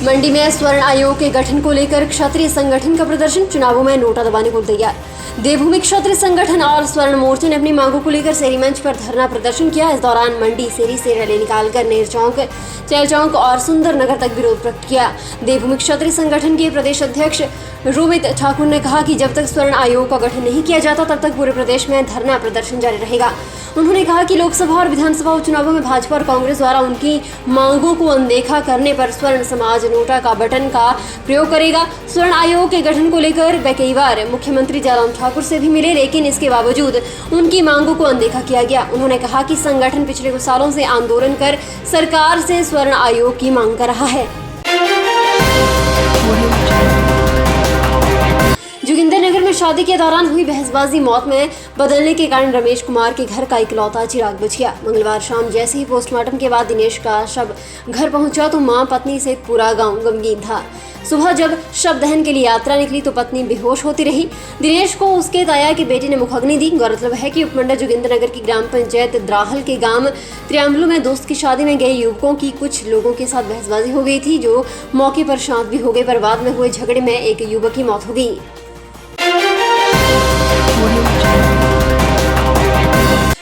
मंडी में स्वर्ण आयोग के गठन को लेकर क्षत्रिय संगठन का प्रदर्शन, चुनावों में नोटा दबाने को तैयार। देवभूमि क्षत्रिय संगठन और स्वर्ण मोर्चा ने अपनी मांगों को लेकर सेरी मंच पर धरना प्रदर्शन किया। इस दौरान मंडी सेरी से रैली निकालकर नेर चौक, चैल चौक और सुंदर नगर तक विरोध प्रकट किया। देवभूमि क्षत्रिय संगठन के प्रदेश अध्यक्ष रोमित ठाकुर ने कहा कि जब तक स्वर्ण आयोग का गठन नहीं किया जाता तब तक पूरे प्रदेश में धरना प्रदर्शन जारी रहेगा। उन्होंने कहा कि लोकसभा और विधानसभा उपचुनावों में भाजपा और कांग्रेस द्वारा उनकी मांगों को अनदेखा करने पर स्वर्ण समाज नोटा का बटन का प्रयोग करेगा। स्वर्ण आयोग के गठन को लेकर वे कई बार मुख्यमंत्री जयराम ठाकुर से भी मिले, लेकिन इसके बावजूद उनकी मांगों को अनदेखा किया गया। उन्होंने कहा कि संगठन पिछले कुछ सालों से आंदोलन कर सरकार से स्वर्ण आयोग की मांग कर रहा है। जोगिंदरनगर में शादी के दौरान हुई बहसबाजी मौत में बदलने के कारण रमेश कुमार के घर का इकलौता चिराग बुझ गया। मंगलवार शाम जैसे ही पोस्टमार्टम के बाद दिनेश का शव घर पहुंचा तो मां, पत्नी सहित पूरा गांव गमगीन था। सुबह जब शव दहन के लिए यात्रा निकली तो पत्नी बेहोश होती रही। दिनेश को उसके ताया के बेटे ने मुखाग्नि दी। गौरतलब है कि उपमंडल जोगिंदरनगर की ग्राम पंचायत द्राहल के गांव त्रियाम्बलू में दोस्त की शादी में गए युवकों की कुछ लोगों के साथ बहसबाजी हो गई थी, जो मौके पर शांत भी हो गए, पर बाद में हुए झगड़े में एक युवक की मौत हो गई।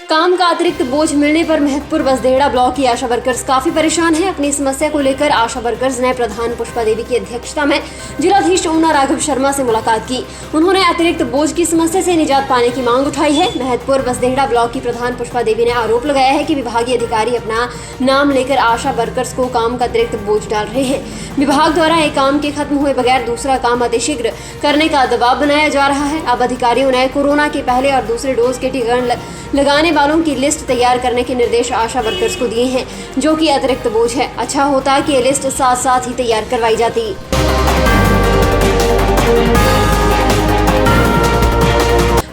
काम का अतिरिक्त बोझ मिलने पर महतपुर बसदेहड़ा ब्लॉक की आशा वर्कर्स काफी परेशान हैं। अपनी समस्या को लेकर आशा वर्कर्स ने प्रधान पुष्पा देवी की अध्यक्षता में जिलाधीश ऊना राघव शर्मा से मुलाकात की। उन्होंने अतिरिक्त बोझ की समस्या से निजात पाने की मांग उठाई है। महतपुर बसदेहड़ा ब्लॉक की प्रधान पुष्पा देवी ने आरोप लगाया है कि विभागीय अधिकारी अपना नाम लेकर आशा वर्कर्स को काम का अतिरिक्त बोझ डाल रहे हैं। विभाग द्वारा एक काम के खत्म हुए बगैर दूसरा काम अतिशीघ्र करने का दबाव बनाया जा रहा है। अब अधिकारियों ने कोरोना के पहले और दूसरे डोज के टीका लगाने वालों की लिस्ट तैयार करने के निर्देश आशा वर्कर्स को दिए हैं, जो कि अतिरिक्त बोझ है। अच्छा होता कि ये लिस्ट साथ साथ ही तैयार करवाई जाती।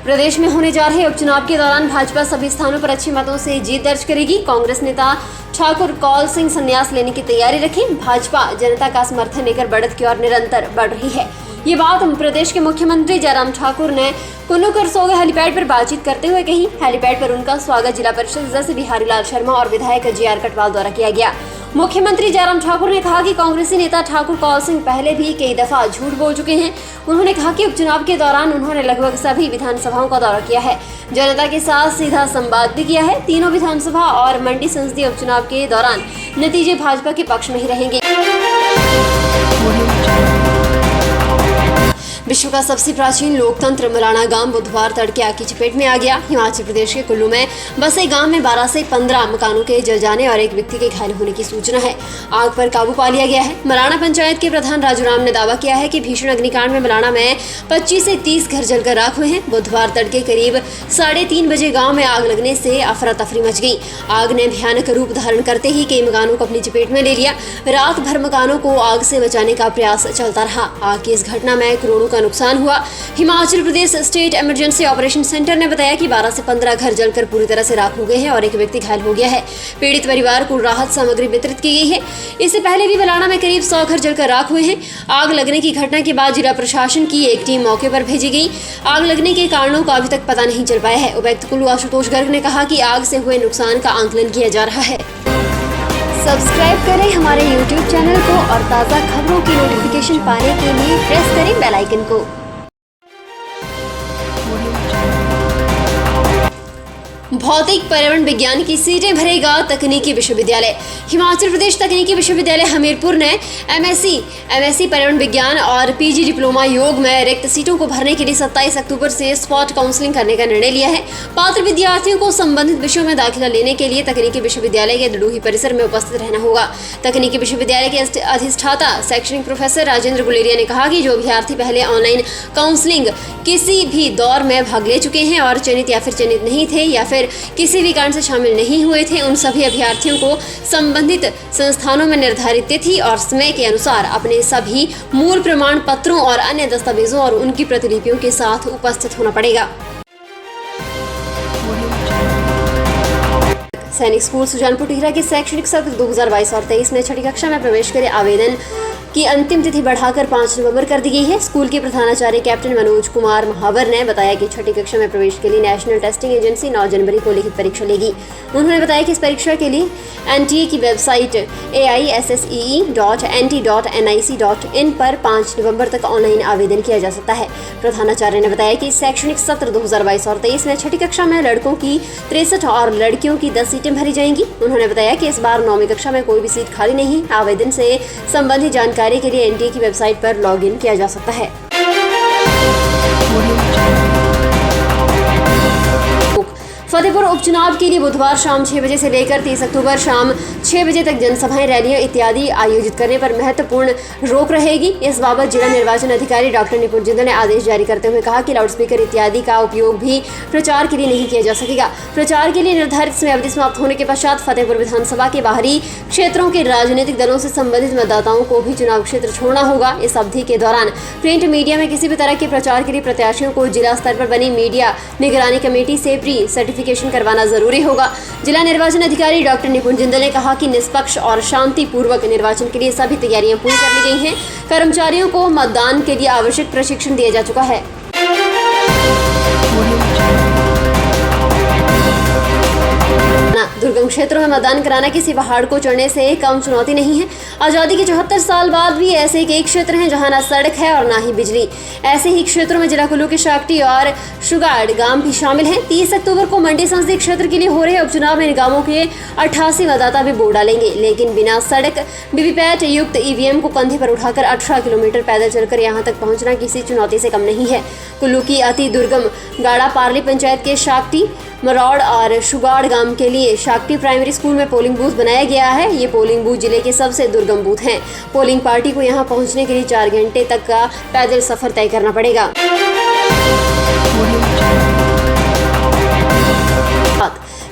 प्रदेश में होने जा रहे उपचुनाव के दौरान भाजपा सभी स्थानों पर अच्छे मतों से जीत दर्ज करेगी। कांग्रेस नेता ठाकुर कौल सिंह संन्यास लेने की तैयारी रखी। भाजपा जनता का समर्थन लेकर बढ़त की ओर निरंतर बढ़ रही है। ये बात प्रदेश के मुख्यमंत्री जयराम ठाकुर ने कुल्लू करसोग हेलीपैड पर बातचीत करते हुए कही। हेलीपैड पर उनका स्वागत जिला परिषद सदस्य बिहारी लाल शर्मा और विधायक JR कटवाल द्वारा किया गया। मुख्यमंत्री जयराम ठाकुर ने कहा कि कांग्रेसी नेता ठाकुर कौल सिंह पहले भी कई दफा झूठ बोल चुके हैं। उन्होंने कहा कि उपचुनाव के दौरान उन्होंने लगभग सभी विधानसभाओं का दौरा किया है, जनता के साथ सीधा संवाद भी किया है। तीनों विधानसभा और मंडी संसदीय उपचुनाव के दौरान नतीजे भाजपा के पक्ष में ही रहेंगे। विश्व का सबसे प्राचीन लोकतंत्र मलाना गांव बुधवार तड़के आग की चपेट में आ गया। हिमाचल प्रदेश के कुल्लू में बसे गांव में 12 से 15 मकानों के जल जाने और एक व्यक्ति के घायल होने की सूचना है। आग पर काबू पा लिया गया है। मलाना पंचायत के प्रधान राजू राम ने दावा किया है कि भीषण अग्निकांड में मलाना में 25 से 30 घर जलकर राख हुए हैं। बुधवार तड़के करीब 3:30 बजे गाँव में आग लगने से अफरा तफरी मच गई। आग ने भयानक रूप धारण करते ही कई मकानों को अपनी चपेट में ले लिया। रात भर मकानों को आग से बचाने का प्रयास चलता रहा। आग की इस घटना में करोड़ों का नुकसान हुआ। Himachal Pradesh state emergency operation centre ने बताया कि 12 से 15 घर जलकर पूरी तरह से राख हो गए हैं और एक व्यक्ति घायल हो गया है। पीड़ित परिवार को राहत सामग्री वितरित की गई है। इससे पहले भी मलाना में करीब 100 घर जलकर राख हुए हैं। आग लगने की घटना के बाद जिला प्रशासन की एक टीम मौके पर भेजी गई। आग लगने के कारणों का अभी तक पता नहीं चल पाया है। उपायुक्त कुल्लू आशुतोष गर्ग ने कहा कि आग से हुए नुकसान का आंकलन किया जा रहा है। सब्सक्राइब करें हमारे YouTube चैनल को और ताज़ा खबरों की नोटिफिकेशन पाने के लिए प्रेस करें बेल आइकन को। भौतिक पर्यावरण विज्ञान की सीटें भरेगा तकनीकी विश्वविद्यालय। हिमाचल प्रदेश तकनीकी विश्वविद्यालय हमीरपुर ने एमएससी पर्यावरण विज्ञान और PG डिप्लोमा योग में रिक्त सीटों को भरने के लिए 27 अक्टूबर से स्पॉट काउंसलिंग करने का निर्णय लिया है। पात्र विद्यार्थियों को संबंधित विषयों में दाखिला लेने के लिए तकनीकी विश्वविद्यालय के दड़ूही परिसर में उपस्थित रहना होगा। तकनीकी विश्वविद्यालय के अधिष्ठाता शैक्षणिक प्रोफेसर राजेंद्र गुलेरिया ने कहा कि जो अभ्यर्थी पहले ऑनलाइन काउंसलिंग किसी भी दौर में भाग ले चुके हैं और चयनित या फिर चयनित नहीं थे या फिर किसी भी कारण से शामिल नहीं हुए थे, उन सभी अभ्यर्थियों को संबंधित संस्थानों में निर्धारित तिथि और समय के अनुसार अपने सभी मूल प्रमाण पत्रों और अन्य दस्तावेजों और उनकी प्रतिलिपियों के साथ उपस्थित होना पड़ेगा। सैनिक स्कूल सुजानपुर टिहरा के शैक्षणिक सत्र 2022 और 23 में छठी कक्षा में प्रवेश के लिए आवेदन की अंतिम तिथि बढ़ाकर 5 नवंबर कर दी गई है। स्कूल के प्रधानाचार्य कैप्टन मनोज कुमार महावर ने बताया कि छठी कक्षा में प्रवेश के लिए नेशनल टेस्टिंग एजेंसी 9 जनवरी को लिखित परीक्षा लेगी। उन्होंने बताया कि इस परीक्षा के लिए एनटीए की वेबसाइट aissee.nt.nic.in पर 5 नवंबर तक ऑनलाइन आवेदन किया जा सकता है। प्रधानाचार्य ने बताया कि शैक्षणिक सत्र 2022 और 23 में छठी कक्षा में लड़कों की 63 और लड़कियों की 10 सीटें भरी जाएंगी। उन्होंने बताया कि इस बार 9वीं कक्षा में कोई भी सीट खाली नहीं। आवेदन से संबंधित जानकारी के लिए एनटीए की वेबसाइट पर लॉगिन किया जा सकता है। फतेहपुर उपचुनाव के लिए बुधवार शाम 6 बजे से लेकर 30 अक्टूबर शाम 6 बजे तक जनसभाएं, रैलियां इत्यादि आयोजित करने पर महत्वपूर्ण रोक रहेगी। इस बाबत जिला निर्वाचन अधिकारी डॉक्टर निपुण जिंदल ने आदेश जारी करते हुए कहा कि लाउडस्पीकर इत्यादि का उपयोग भी प्रचार के लिए नहीं किया जा सकेगा। प्रचार के लिए निर्धारित समय अवधि समाप्त होने के पश्चात फतेहपुर विधानसभा के बाहरी क्षेत्रों के राजनीतिक दलों से संबंधित मतदाताओं को भी चुनाव क्षेत्र छोड़ना होगा। इस अवधि के दौरान प्रिंट मीडिया में किसी भी तरह के प्रचार के लिए प्रत्याशियों को जिला स्तर पर बनी मीडिया निगरानी कमेटी से प्री सर्टिफिकेशन करवाना जरूरी होगा। जिला निर्वाचन अधिकारी डॉक्टर निपुण जिंदल ने कहा कि निष्पक्ष और शांतिपूर्वक निर्वाचन के लिए सभी तैयारियां पूरी कर ली गई हैं। कर्मचारियों को मतदान के लिए आवश्यक प्रशिक्षण दिया जा चुका है। दुर्गम क्षेत्रों में मतदान कराना किसी पहाड़ को चढ़ने से कम चुनौती नहीं है। आजादी के 74 साल बाद भी ऐसे कई क्षेत्र हैं जहां ना सड़क है और ना ही बिजली। ऐसे ही क्षेत्रों में जिला कुल्लू के शाक्टी और शुगाड़ गांव भी शामिल हैं। 30 अक्टूबर को मंडी संसदीय क्षेत्र के लिए हो रहे उपचुनाव में इन गांवों के 88 मतदाता भी वोट डालेंगे, लेकिन बिना सड़क वीवीपैट युक्त ईवीएम को कंधे पर उठाकर 18 किलोमीटर पैदल चलकर यहां तक पहुंचना किसी चुनौती से कम नहीं है। कुल्लू की अति दुर्गम गाड़ा पार्ली पंचायत के शाक्टी, मरौड़ और शुगाड़ गांव के लिए शाक्टी प्राइमरी स्कूल में पोलिंग बूथ बनाया गया है। ये पोलिंग बूथ जिले के सबसे दुर्गम बूथ हैं। पोलिंग पार्टी को यहां पहुंचने के लिए 4 घंटे तक का पैदल सफर तय करना पड़ेगा।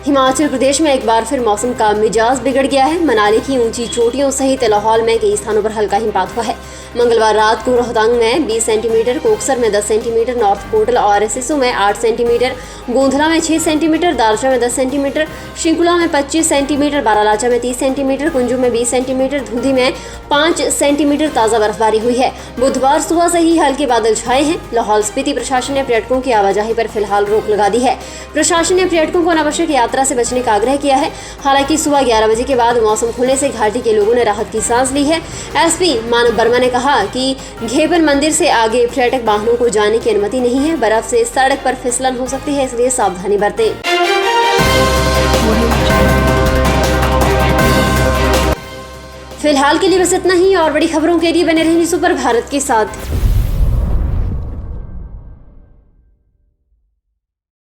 हिमाचल प्रदेश में एक बार फिर मौसम का मिजाज बिगड़ गया है। मनाली की ऊंची चोटियों सहित लाहौल में कई स्थानों पर हल्का हिमपात हुआ है। मंगलवार रात को रोहतांग में 20 सेंटीमीटर, कोकसर में 10 सेंटीमीटर, नॉर्थ पोर्टल और सिसु में 8 सेंटीमीटर, गोंधला में 6 सेंटीमीटर, दारचा में 10 सेंटीमीटर, शिंकुला में 25 सेंटीमीटर, बारालाचा में 30 सेंटीमीटर, कुंजू में 20 सेंटीमीटर, धुंधी में 5 सेंटीमीटर ताज़ा बर्फबारी हुई है। बुधवार सुबह से ही हल्के बादल छाए हैं। लाहौल स्पीति प्रशासन ने पर्यटकों की आवाजाही पर फिलहाल रोक लगा दी है। प्रशासन ने पर्यटकों को अनावश्यक यात्रा से बचने का आग्रह किया है। हालांकि सुबह 11 बजे के बाद मौसम खुलने से घाटी के लोगों ने राहत की सांस ली है। एसपी मानव वर्मा ने कहा कि घेबन मंदिर से आगे पर्यटक वाहनों को जाने की अनुमति नहीं है। बर्फ से सड़क पर फिसलन हो सकती है, इसलिए सावधानी बरतें। फिलहाल के लिए बस इतना ही। और बड़ी खबरों के लिए बने रहिए सुपर भारत के साथ।